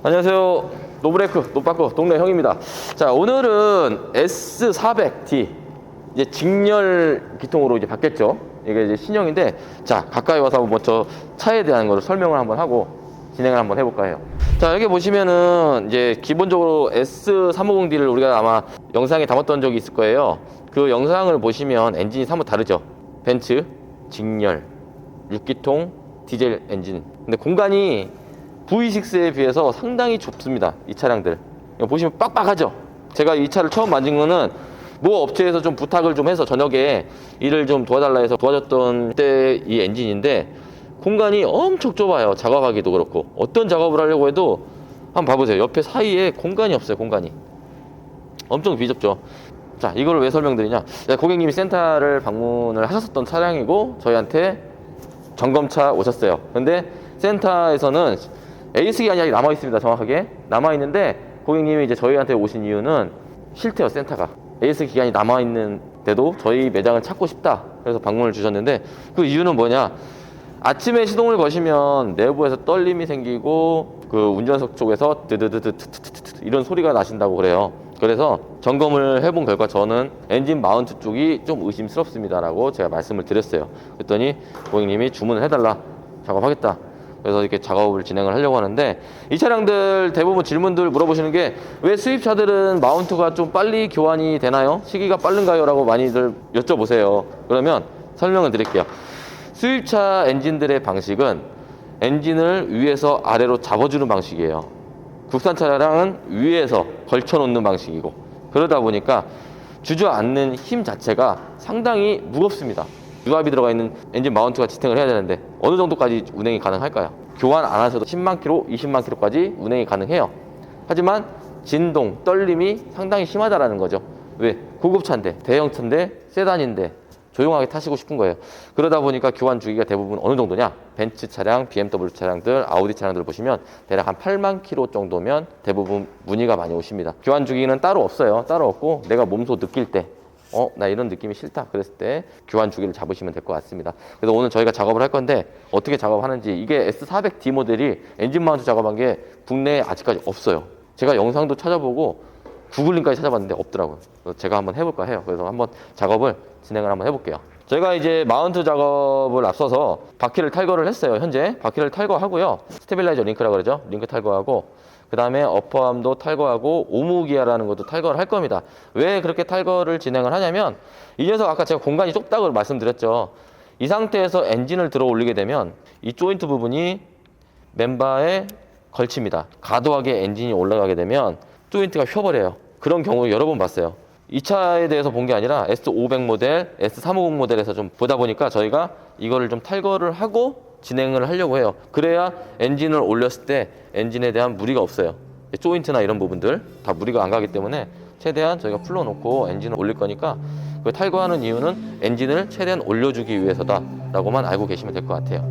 안녕하세요. 노브레이크, 노빠꾸 동네 형입니다. 자, 오늘은 S400D 이제 직렬 기통으로 이제 바뀌었죠. 이게 이제 신형인데, 자, 가까이 와서 먼저 차에 대한 거를 설명을 한번 하고 진행을 한번 해볼까 해요. 자, 여기 보시면은 이제 기본적으로 S350D를 우리가 아마 영상에 담았던 적이 있을 거예요. 그 영상을 보시면 엔진이 사뭇 다르죠. 벤츠, 직렬, 6기통, 디젤 엔진. 근데 공간이 V6에 비해서 상당히 좁습니다. 이 차량들 보시면 빡빡하죠. 제가 이 차를 처음 만진 거는 모 업체에서 좀 부탁을 좀 해서 저녁에 일을 좀 도와달라 해서 도와줬던 때 이 엔진인데, 공간이 엄청 좁아요. 작업하기도 그렇고 어떤 작업을 하려고 해도 한번 봐보세요. 옆에 사이에 공간이 없어요. 공간이 엄청 비좁죠. 자, 이걸 왜 설명드리냐, 고객님이 센터를 방문을 하셨었던 차량이고 저희한테 점검차 오셨어요. 근데 센터에서는 에이스 기간이 아직 남아 있습니다. 정확하게 남아 있는데, 고객님이 이제 저희한테 오신 이유는 싫대요. 센터가 에이스 기간이 남아 있는데도 저희 매장을 찾고 싶다. 그래서 방문을 주셨는데, 그 이유는 뭐냐, 아침에 시동을 거시면 내부에서 떨림이 생기고 그 운전석 쪽에서 드드드드 이런 소리가 나신다고 그래요. 그래서 점검을 해본 결과 저는 엔진 마운트 쪽이 좀 의심스럽습니다 라고 제가 말씀을 드렸어요. 그랬더니 고객님이 주문을 해달라, 작업하겠다. 그래서 이렇게 작업을 진행을 하려고 하는데, 이 차량들 대부분 질문들 물어보시는 게, 왜 수입차들은 마운트가 좀 빨리 교환이 되나요? 시기가 빠른가요? 라고 많이들 여쭤보세요. 그러면 설명을 드릴게요. 수입차 엔진들의 방식은 엔진을 위에서 아래로 잡아주는 방식이에요. 국산 차량은 위에서 걸쳐 놓는 방식이고, 그러다 보니까 주저앉는 힘 자체가 상당히 무겁습니다. 유압이 들어가 있는 엔진 마운트가 지탱을 해야 되는데 어느 정도까지 운행이 가능할까요? 교환 안 하셔도 10만 킬로, 20만 킬로까지 운행이 가능해요. 하지만 진동, 떨림이 상당히 심하다라는 거죠. 왜? 고급차인데, 대형차인데, 세단인데 조용하게 타시고 싶은 거예요. 그러다 보니까 교환 주기가 대부분 어느 정도냐, 벤츠 차량, BMW 차량들, 아우디 차량들 보시면 대략 한 8만 킬로 정도면 대부분 문의가 많이 오십니다. 교환 주기는 따로 없어요. 따로 없고, 내가 몸소 느낄 때 나 이런 느낌이 싫다 그랬을 때 교환 주기를 잡으시면 될 것 같습니다. 그래서 오늘 저희가 작업을 할 건데, 어떻게 작업하는지, 이게 S400D 모델이 엔진 마운트 작업한 게 국내에 아직까지 없어요. 제가 영상도 찾아보고 구글링까지 찾아봤는데 없더라고요. 그래서 제가 한번 해볼까 해요. 그래서 한번 작업을 진행을 한번 해볼게요. 제가 이제 마운트 작업을 앞서서 바퀴를 탈거를 했어요. 현재 바퀴를 탈거하고요, 스테빌라이저 링크라고 그러죠. 링크 탈거하고, 그 다음에 어퍼암도 탈거하고 오무기아라는 것도 탈거를 할 겁니다. 왜 그렇게 탈거를 진행을 하냐면, 이 녀석 아까 제가 공간이 좁다고 말씀드렸죠. 이 상태에서 엔진을 들어 올리게 되면 이 조인트 부분이 멤버에 걸칩니다. 과도하게 엔진이 올라가게 되면 조인트가 휘어버려요. 그런 경우 여러 번 봤어요. 이 차에 대해서 본 게 아니라 S500 모델, S350 모델에서 좀 보다 보니까 저희가 이거를 좀 탈거를 하고 진행을 하려고 해요. 그래야 엔진을 올렸을 때 엔진에 대한 무리가 없어요. 조인트나 이런 부분들 다 무리가 안 가기 때문에 최대한 저희가 풀러놓고 엔진을 올릴 거니까, 그 탈거하는 이유는 엔진을 최대한 올려주기 위해서다 라고만 알고 계시면 될 것 같아요.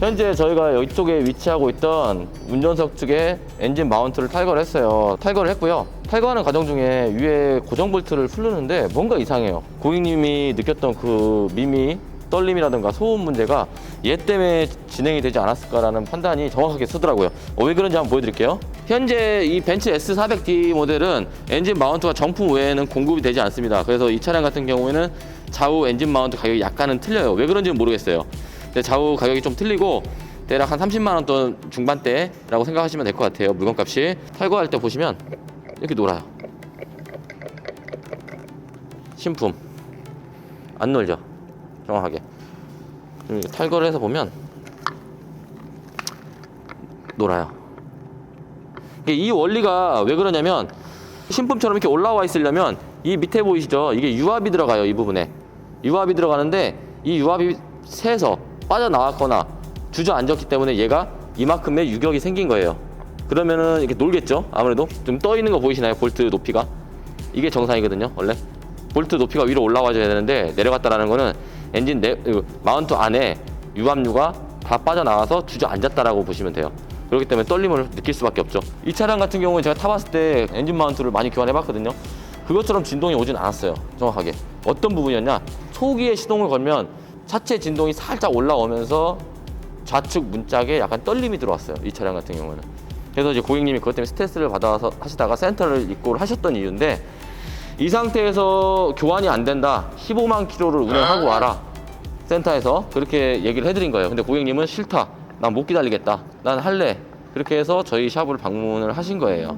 현재 저희가 이쪽에 위치하고 있던 운전석 측에 엔진 마운트를 탈거를 했어요. 탈거를 했고요. 탈거하는 과정 중에 위에 고정 볼트를 풀르는데 뭔가 이상해요. 고객님이 느꼈던 그 미미, 떨림이라든가 소음 문제가 얘 때문에 진행이 되지 않았을까라는 판단이 정확하게 서더라고요. 왜 그런지 한번 보여드릴게요. 현재 이 벤츠 S400D 모델은 엔진 마운트가 정품 외에는 공급이 되지 않습니다. 그래서 이 차량 같은 경우에는 좌우 엔진 마운트 가격이 약간은 틀려요. 왜 그런지는 모르겠어요. 좌우 가격이 좀 틀리고 대략 한 30만 원 돈 중반대라고 생각하시면 될 것 같아요. 물건값이. 탈거할 때 보시면 이렇게 놀아요. 신품 안 놀죠. 정확하게 탈거를 해서 보면 놀아요. 이 원리가 왜 그러냐면, 신품처럼 이렇게 올라와 있으려면 이 밑에 보이시죠? 이게 유압이 들어가요. 이 부분에 유압이 들어가는데, 이 유압이 새서 빠져나왔거나 주저앉았기 때문에 얘가 이만큼의 유격이 생긴 거예요. 그러면은 이렇게 놀겠죠. 아무래도 좀 떠 있는 거 보이시나요? 볼트 높이가 이게 정상이거든요. 원래 볼트 높이가 위로 올라와줘야 되는데 내려갔다라는 거는 마운트 안에 유압류가 다 빠져나와서 주저앉았다라고 보시면 돼요. 그렇기 때문에 떨림을 느낄 수밖에 없죠. 이 차량 같은 경우에 제가 타봤을 때 엔진 마운트를 많이 교환해 봤거든요. 그것처럼 진동이 오진 않았어요. 정확하게 어떤 부분이었냐, 초기에 시동을 걸면 차체 진동이 살짝 올라오면서 좌측 문짝에 약간 떨림이 들어왔어요, 이 차량 같은 경우는. 그래서 이제 고객님이 그것 때문에 스트레스를 받아서 하시다가 센터를 입고를 하셨던 이유인데, 이 상태에서 교환이 안 된다, 15만 킬로를 운행하고 와라, 센터에서 그렇게 얘기를 해드린 거예요. 근데 고객님은 싫다, 난 못 기다리겠다, 난 할래, 그렇게 해서 저희 샵을 방문을 하신 거예요.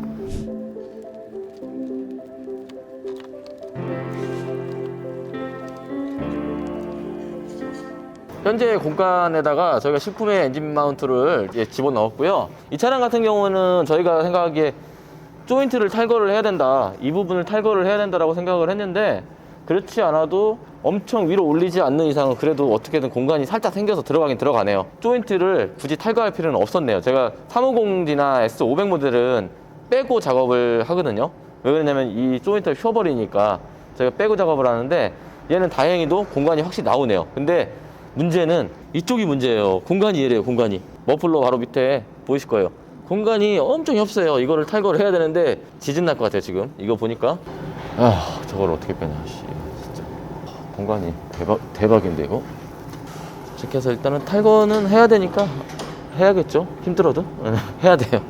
현재 공간에다가 저희가 식품의 엔진 마운트를 집어넣었고요. 이 차량 같은 경우는 저희가 생각하기에 조인트를 탈거를 해야 된다, 이 부분을 탈거를 해야 된다라고 생각을 했는데, 그렇지 않아도 엄청 위로 올리지 않는 이상은 그래도 어떻게든 공간이 살짝 생겨서 들어가긴 들어가네요. 조인트를 굳이 탈거할 필요는 없었네요. 제가 350D나 S500 모델은 빼고 작업을 하거든요. 왜 그러냐면 이 조인트를 휘어버리니까 제가 빼고 작업을 하는데, 얘는 다행히도 공간이 확실히 나오네요. 근데 문제는 이쪽이 문제예요. 공간이 이래요. 공간이 머플러 바로 밑에 보이실 거예요. 공간이 엄청 협소해요. 이거를 탈거를 해야 되는데 지진 날 것 같아요. 지금 이거 보니까 저걸 어떻게 빼냐, 진짜 공간이 대박인데 이거. 이렇게 해서 일단은 탈거는 해야 되니까 해야겠죠. 힘들어도 해야 돼요.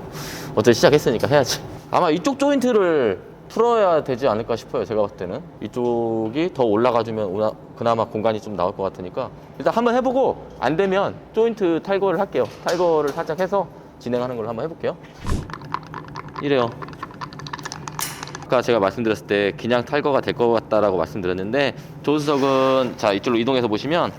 어차피 시작했으니까 해야지. 아마 이쪽 조인트를 풀어야 되지 않을까 싶어요. 제가 봤을 때는 이쪽이 더 올라가주면 그나마 공간이 좀 나올 것 같으니까 일단 한번 해보고 안 되면 조인트 탈거를 할게요. 탈거를 살짝 해서 진행하는 걸로 한번 해볼게요. 이래요. 아까 제가 말씀드렸을 때 그냥 탈거가 될 것 같다라고 말씀드렸는데, 조수석은 자 이쪽으로 이동해서 보시면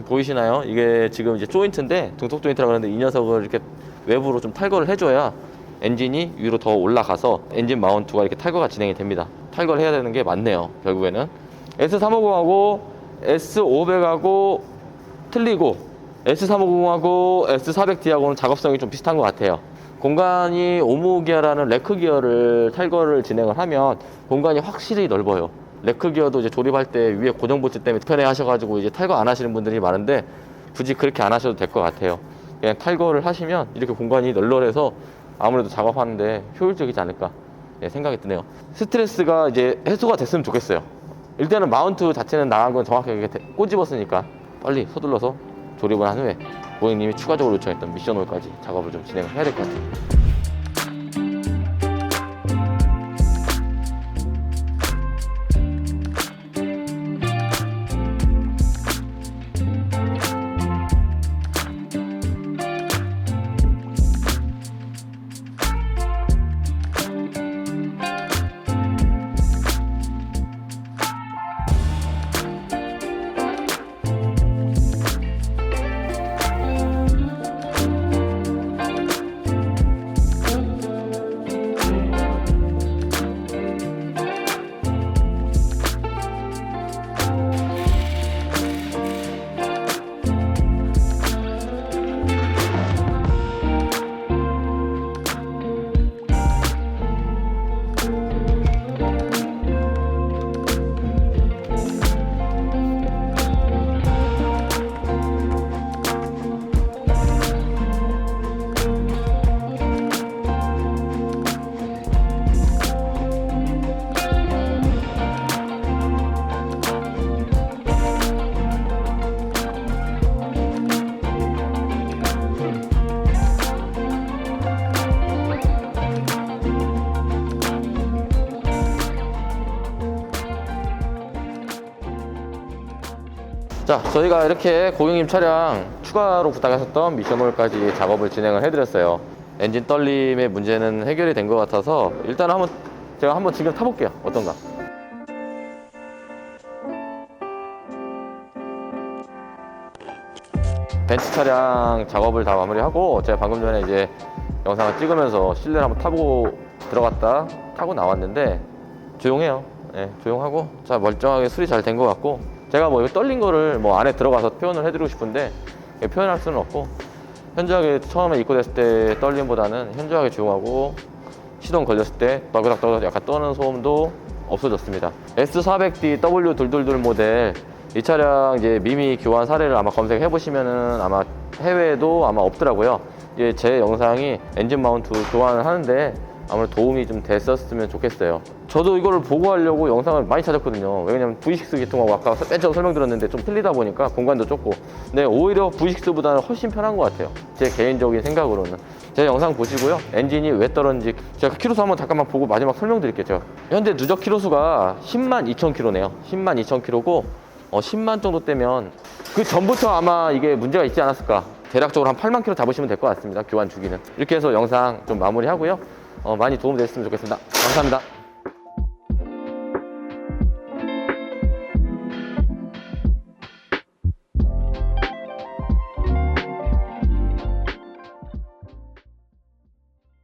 보이시나요? 이게 지금 이제 조인트인데, 등속 조인트라고 하는데 이 녀석을 이렇게 외부로 좀 탈거를 해줘야 엔진이 위로 더 올라가서 엔진 마운트가 이렇게 탈거가 진행이 됩니다. 탈거를 해야 되는 게 맞네요. 결국에는 S350하고 S500하고 틀리고, S350하고 S400D하고는 작업성이 좀 비슷한 것 같아요. 공간이 오무 기어라는 레크 기어를 탈거를 진행을 하면 공간이 확실히 넓어요. 레크 기어도 이제 조립할 때 위에 고정 보트 때문에 편해 하셔가지고 이제 탈거 안 하시는 분들이 많은데, 굳이 그렇게 안 하셔도 될 것 같아요. 그냥 탈거를 하시면 이렇게 공간이 널널해서 아무래도 작업하는데 효율적이지 않을까 생각이 드네요. 스트레스가 이제 해소가 됐으면 좋겠어요. 일단은 마운트 자체는 나간 건 정확하게 꼬집었으니까 빨리 서둘러서 조립을 한 후에 고객님이 추가적으로 요청했던 미션 홀까지 작업을 좀 진행을 해야 될 것 같아요. 자, 저희가 이렇게 고객님 차량 추가로 부탁하셨던 미션홀까지 작업을 진행을 해드렸어요. 엔진 떨림의 문제는 해결이 된 것 같아서 일단 제가 한번 지금 타볼게요. 어떤가. 벤츠 차량 작업을 다 마무리하고, 제가 방금 전에 이제 영상을 찍으면서 실내를 한번 타고 들어갔다 타고 나왔는데 조용해요. 네, 조용하고 자 멀쩡하게 수리 잘 된 것 같고, 제가 뭐 이거 떨린 거를 뭐 안에 들어가서 표현을 해드리고 싶은데 표현할 수는 없고, 현저하게 처음에 입고됐을 때 떨림보다는 현저하게 조용하고, 시동 걸렸을 때 떠그닥떠그닥 약간 떠는 소음도 없어졌습니다. S400D W222 모델, 이 차량 이제 미미 교환 사례를 아마 검색해 보시면은 아마 해외에도 아마 없더라고요. 이게 제 영상이 엔진 마운트 교환을 하는데 아무래도 도움이 좀 됐었으면 좋겠어요. 저도 이거를 보고 하려고 영상을 많이 찾았거든요. 왜냐면 V6 기통하고 아까 맨 처음 설명드렸는데 좀 틀리다 보니까 공간도 좁고, 근데 오히려 V6보다는 훨씬 편한 것 같아요. 제 개인적인 생각으로는. 제 영상 보시고요, 엔진이 왜 떨어졌는지 제가 키로수 한번 잠깐만 보고 마지막 설명드릴게요. 제가 현재 누적 키로수가 10만 2천 킬로네요. 10만 2천 킬로고 10만 정도 떼면 그 전부터 아마 이게 문제가 있지 않았을까. 대략적으로 한 8만 킬로 잡으시면 될 것 같습니다. 교환 주기는. 이렇게 해서 영상 좀 마무리하고요. 많이 도움됐으면 좋겠습니다. 감사합니다.